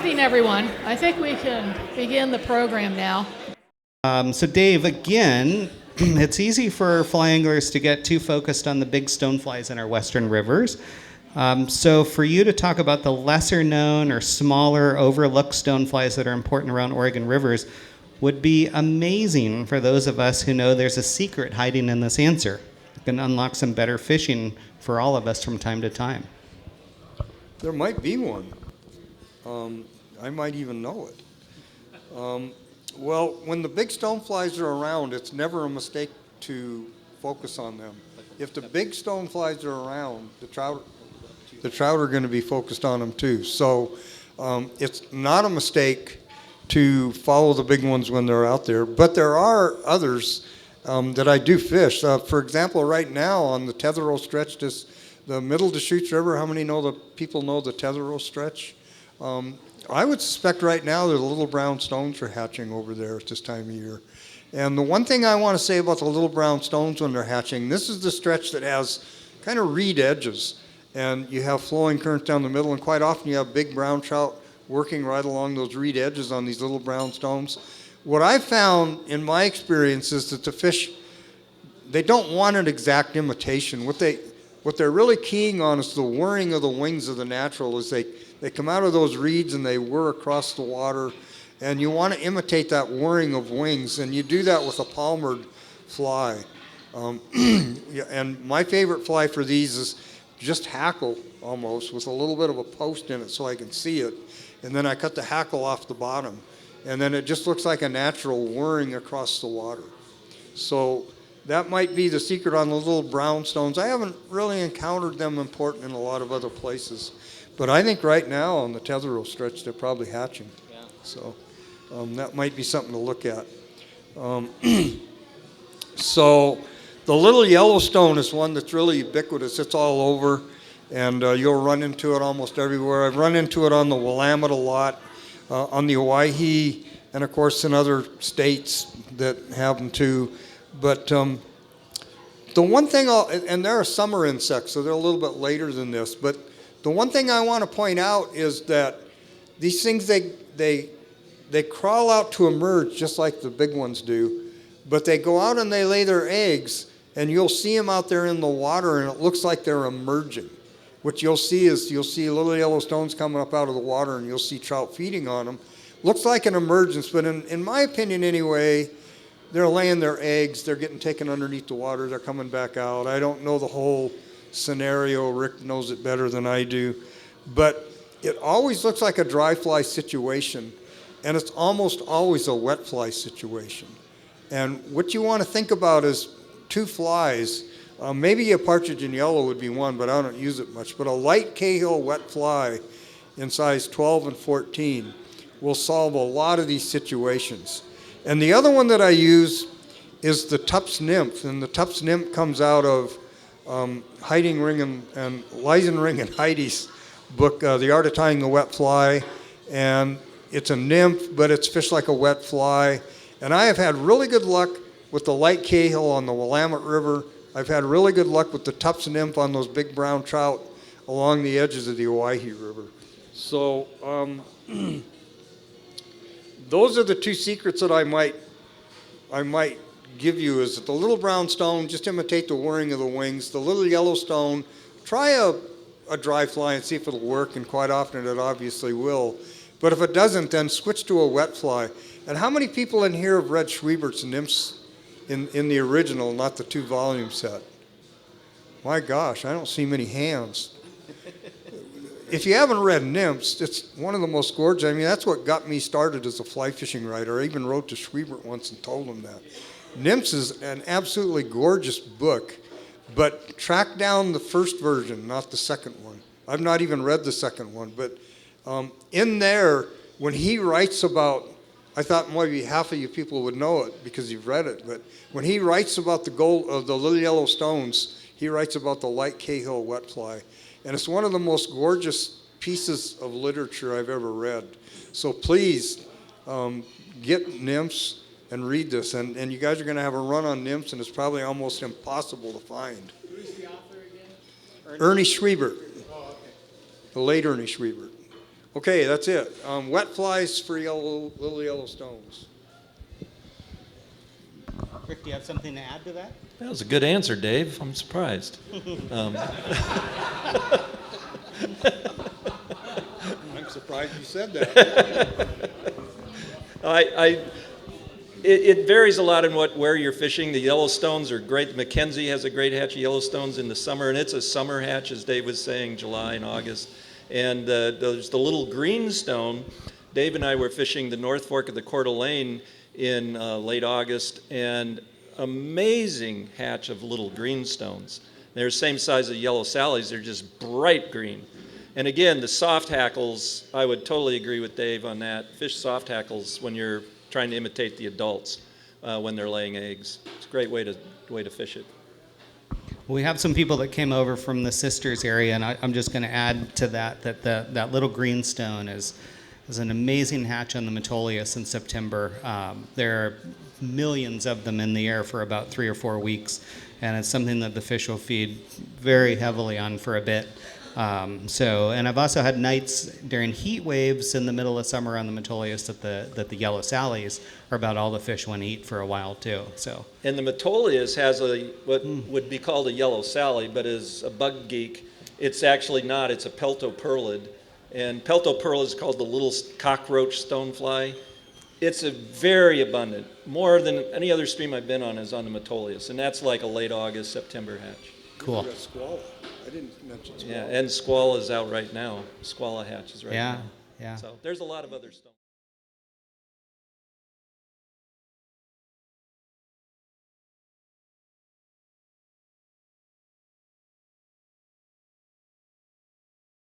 evening, everyone. I think we can begin the program now. So Dave, again, it's easy for fly anglers to get too focused on the big stoneflies in our western rivers. So for you to talk about the lesser known or smaller overlooked stoneflies that are important around Oregon rivers would be amazing for those of us who know there's a secret hiding in this answer. It can unlock some better fishing for all of us from time to time. There might be one. I might even know it. Well, when the big stoneflies are around, it's never a mistake to focus on them. If the big stoneflies are around, the trout are going to be focused on them too. So it's not a mistake to follow the big ones when they're out there. But there are others that I do fish. For example, right now on the Tetherrow stretch, the middle Deschutes River, how many people know the Tetherrow stretch? I would suspect right now that the little brown stones are hatching over there at this time of year. And the one thing I want to say about the little brown stones when they're hatching, this is the stretch that has kind of reed edges. And you have flowing currents down the middle, and quite often you have big brown trout working right along those reed edges on these little brown stones. What I've found in my experience is that the fish, they don't want an exact imitation. What they're really keying on is the whirring of the wings of the natural as they come out of those reeds and they whir across the water. And you want to imitate that whirring of wings, and you do that with a palmered fly. And my favorite fly for these is just hackle almost with a little bit of a post in it so I can see it. And then I cut the hackle off the bottom. And then it just looks like a natural whirring across the water. So that might be the secret on the little brown stones. I haven't really encountered them important in a lot of other places. But I think right now on the Tetherrow stretch, they're probably hatching. Yeah. So that might be something to look at. So the little Yellowstone is one that's really ubiquitous. It's all over, and you'll run into it almost everywhere. I've run into it on the Willamette a lot, on the Owyhee, and of course in other states that have them too. But the one thing, and they're a summer insect, so they're a little bit later than this, but the one thing I want to point out is that these things, they crawl out to emerge just like the big ones do, but they go out and they lay their eggs, and you'll see them out there in the water, and it looks like they're emerging. What you'll see is little Yellowstones coming up out of the water, and you'll see trout feeding on them. Looks like an emergence, but in my opinion anyway, they're laying their eggs, they're getting taken underneath the water, they're coming back out. I don't know the whole scenario. Rick knows it better than I do. But it always looks like a dry fly situation, and it's almost always a wet fly situation. And what you want to think about is two flies. Maybe a partridge in yellow would be one, but I don't use it much. But a light Cahill wet fly in size 12 and 14 will solve a lot of these situations. And the other one that I use is the Tups nymph, and the Tups nymph comes out of Hiding Ring and Leisenring and Heidi's book, The Art of Tying the Wet Fly. And it's a nymph, but it's fished like a wet fly. And I have had really good luck with the light Cahill on the Willamette River. I've had really good luck with the Tups nymph on those big brown trout along the edges of the Owyhee River. So those are the two secrets that I might give you, is that the little brown stone, just imitate the whirring of the wings. The little Yellowstone, try a dry fly and see if it'll work, and quite often it obviously will. But if it doesn't, then switch to a wet fly. And how many people in here have read Schwiebert's Nymphs in the original, not the 2-volume set? My gosh, I don't see many hands. If you haven't read Nymphs, it's one of the most gorgeous. I mean, that's what got me started as a fly fishing writer. I even wrote to Schwiebert once and told him that. Nymphs is an absolutely gorgeous book, but track down the first version, not the second one. I've not even read the second one, but in there, when he writes about, I thought maybe half of you people would know it because you've read it, but when he writes about the little yellow stones, he writes about the light Cahill wet fly. And it's one of the most gorgeous pieces of literature I've ever read. So please get Nymphs and read this. And you guys are going to have a run on Nymphs, and it's probably almost impossible to find. Who's the author again? Ernie Schwiebert. Oh, okay. The late Ernie Schwiebert. Okay, that's it. Wet flies for little yellow stones. Rick, do you have something to add to that? That was a good answer, Dave. I'm surprised. I'm surprised you said that. It varies a lot in where you're fishing. The Yellowstones are great. Mackenzie has a great hatch of Yellowstones in the summer, and it's a summer hatch, as Dave was saying, July and August. And there's the little greenstone. Dave and I were fishing the North Fork of the Coeur d'Alene in late August, and amazing hatch of little greenstones. They're the same size as yellow sallies. They're just bright green. And again, the soft hackles, I would totally agree with Dave on that. Fish soft hackles when you're trying to imitate the adults when they're laying eggs. It's a great way to fish it. We have some people that came over from the Sisters area, and I'm just going to add to that little greenstone is an amazing hatch on the Metolius in September. There are millions of them in the air for about 3 or 4 weeks, and it's something that the fish will feed very heavily on for a bit. And I've also had nights during heat waves in the middle of summer on the Metolius that the yellow sallies are about all the fish want to eat for a while too. So. And the Metolius has what would be called a yellow sally, but as a bug geek, it's actually not. It's a peltoperlid. And peltoperlid is called the little cockroach stonefly. It's a very abundant. More than any other stream I've been on is on the Metolius, and that's like a late August, September hatch. Cool. Squalla. I didn't mention squalla. Yeah, and squall is out right now. Squalla hatch is right now. Yeah. So there's a lot of other stuff.